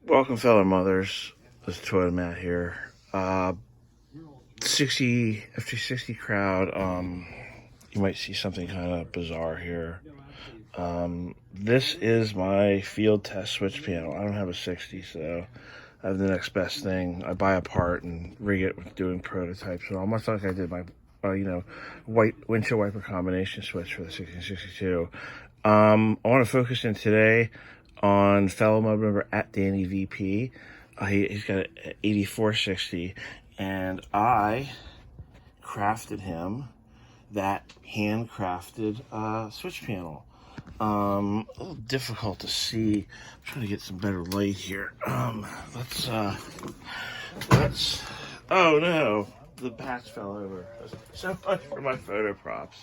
Welcome, fellow mothers. This is Toyota Matt here. 60 FT60 crowd. You might see something kind of bizarre here. This is my field test switch panel. I don't have a 60, so I have the next best thing. I buy a part and rig it with doing prototypes and all. Much like I did my, white windshield wiper combination switch for the 1662. I want to focus in today on fellow mob member at Danny VP. He's got an 8460, and I crafted him that handcrafted switch panel. A little difficult to see. I'm trying to get some better light here. Let's oh no, the patch fell over. So much for my photo props.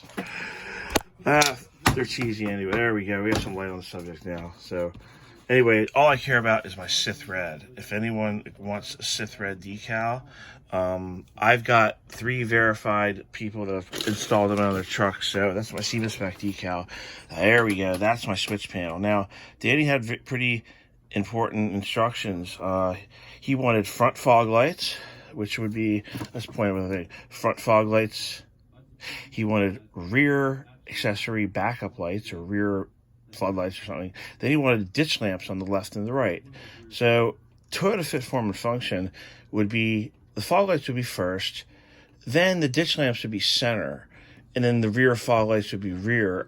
They're cheesy anyway. There we go. We have some light on the subject now. So anyway, all I care about is my Sith Red. If anyone wants a Sith Red decal, I've got 3 verified people that have installed them on their trucks. So that's my SEMA spec decal. There we go. That's my switch panel. Now, Danny had pretty important instructions. He wanted front fog lights, which would be, let's point with the front fog lights. He wanted rear accessory backup lights or rear floodlights or something. Then he wanted ditch lamps on the left and the right. So Toyota fit, form, and function would be, the fog lights would be first, then the ditch lamps would be center, and then the rear fog lights would be rear.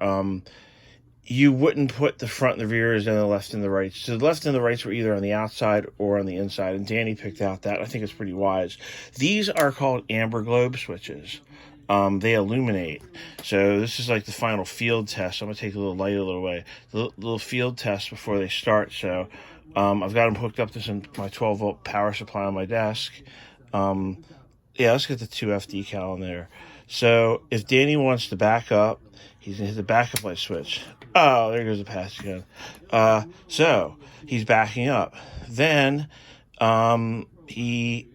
You wouldn't put the front and the rears and the left and the rights. So the left and the rights were either on the outside or on the inside, and Danny picked out that. I think it's pretty wise. These are called amber globe switches. They illuminate. So this is like the final field test. I'm going to take a little light a little way. The little field test before they start. So I've got them hooked up to my 12-volt power supply on my desk. Yeah, let's get the 2F decal in there. So if Danny wants to back up, he's going to hit the backup light switch. Oh, there goes the patch again. So he's backing up. Then he's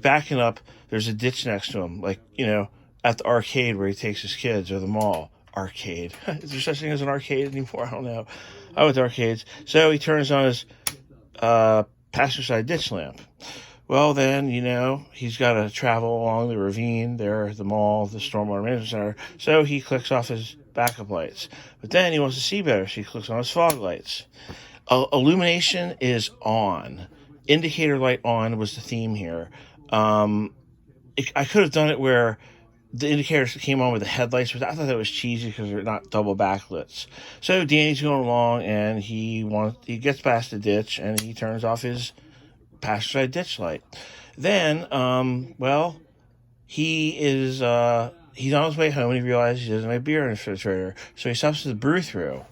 backing up. There's a ditch next to him, like, at the arcade where he takes his kids, or the mall. Arcade. Is there such thing as an arcade anymore? I don't know. I went to arcades. So he turns on his passenger side ditch lamp. Well, then, he's got to travel along the ravine there at the mall, the Stormwater Management Center. So he clicks off his backup lights. But then he wants to see better, so he clicks on his fog lights. Illumination is on. Indicator light on was the theme here. I could have done it where the indicators came on with the headlights, but I thought that was cheesy because they're not double backlights. So Danny's going along, and he gets past the ditch, and he turns off his passenger side ditch light. Then, he's on his way home, and he realizes he doesn't have beer in his refrigerator, so he stops at the brew-through.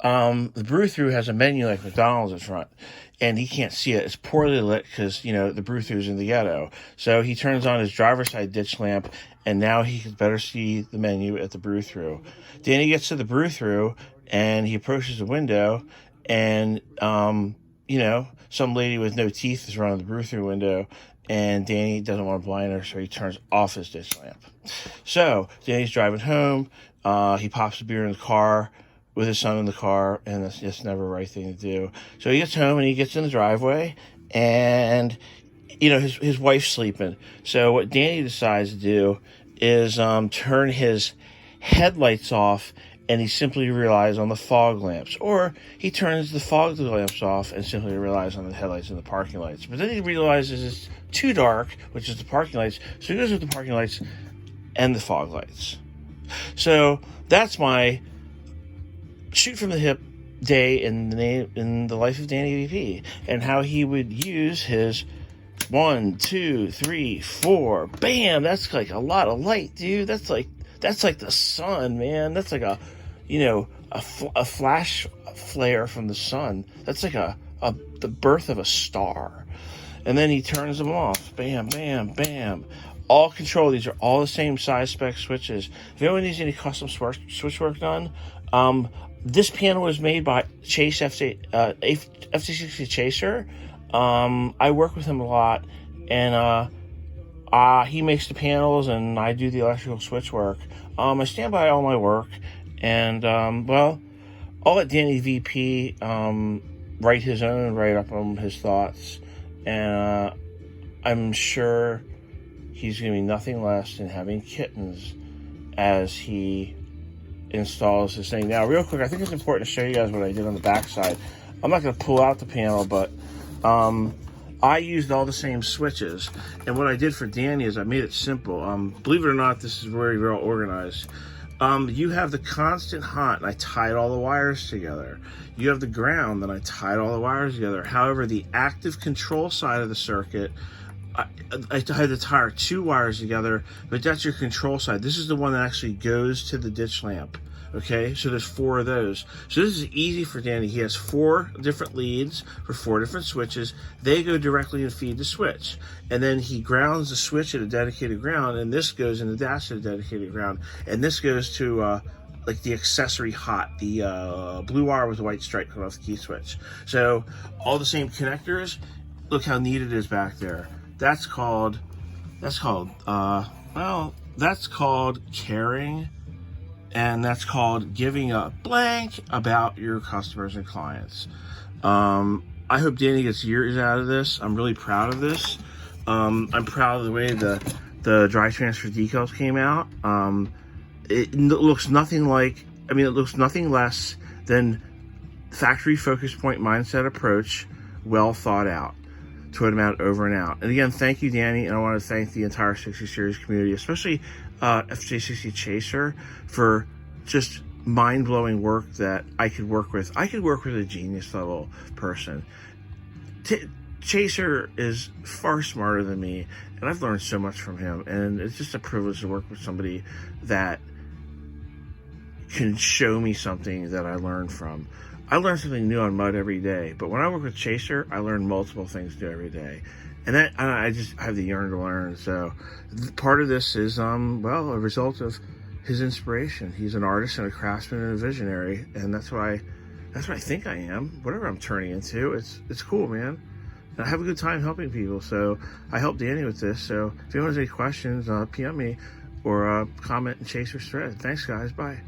The brew-through has a menu like McDonald's in front, and he can't see it. It's poorly lit because, the brew-through's in the ghetto. So he turns on his driver's side ditch lamp, and now he can better see the menu at the brew-through. Danny gets to the brew-through, and he approaches the window, and, some lady with no teeth is running the brew-through window, and Danny doesn't want to blind her, so he turns off his ditch lamp. So Danny's driving home. He pops a beer in the car with his son in the car, and that's just never the right thing to do. So he gets home, and he gets in the driveway, and, his wife's sleeping. So what Danny decides to do is turn his headlights off, and he simply relies on the fog lamps. Or he turns the fog lamps off and simply relies on the headlights and the parking lights. But then he realizes it's too dark, which is the parking lights, so he goes with the parking lights and the fog lights. So that's my shoot from the hip day in the life of Danny VP, and how he would use his 1, 2, 3, 4. Bam! That's like a lot of light, dude. That's like the sun, man. That's like a flash flare from the sun. That's like the birth of a star. And then he turns them off. Bam, bam, bam. All control. These are all the same size spec switches. If anyone needs any custom switch work done, this panel was made by Chase FT60 Chaser. I work with him a lot, and he makes the panels, and I do the electrical switch work. I stand by all my work, and I'll let Danny VP write his own write-up on his thoughts, and I'm sure he's going to be nothing less than having kittens as he installs this thing. Now, real quick, I think it's important to show you guys what I did on the backside. I'm not going to pull out the panel, but I used all the same switches. And what I did for Danny is I made it simple. Believe it or not, this is very well organized. You have the constant hot, and I tied all the wires together. You have the ground, and I tied all the wires together. However, the active control side of the circuit, I had to tie 2 wires together, but that's your control side. This is the one that actually goes to the ditch lamp. Okay, so there's 4 of those. So this is easy for Danny. He has 4 different leads for 4 different switches. They go directly and feed the switch. And then he grounds the switch at a dedicated ground, and this goes in the dash at a dedicated ground. And this goes to like the accessory hot, the blue wire with the white stripe coming off the key switch. So all the same connectors. Look how neat it is back there. That's called caring, and that's called giving a blank about your customers and clients. I hope Danny gets years out of this. I'm really proud of this. I'm proud of the way the dry transfer decals came out. It looks nothing like, it looks nothing less than factory focus point mindset approach, well thought out. Put them out over and out. And again, thank you, Danny, and I want to thank the entire 60 Series community, especially FJ60 Chaser, for just mind-blowing work that I could work with. I could work with a genius level person. Chaser is far smarter than me, and I've learned so much from him, and it's just a privilege to work with somebody that can show me something that I learned from. I learn something new on mud every day, but when I work with Chaser, I learn multiple things new every day, and I just have the yearn to learn. So part of this is a result of his inspiration. He's an artist and a craftsman and a visionary, and that's what I think I am. Whatever I'm turning into, it's cool, man. And I have a good time helping people. So I helped Danny with this. So if anyone has any questions, PM me or comment in Chaser's thread. Thanks, guys. Bye.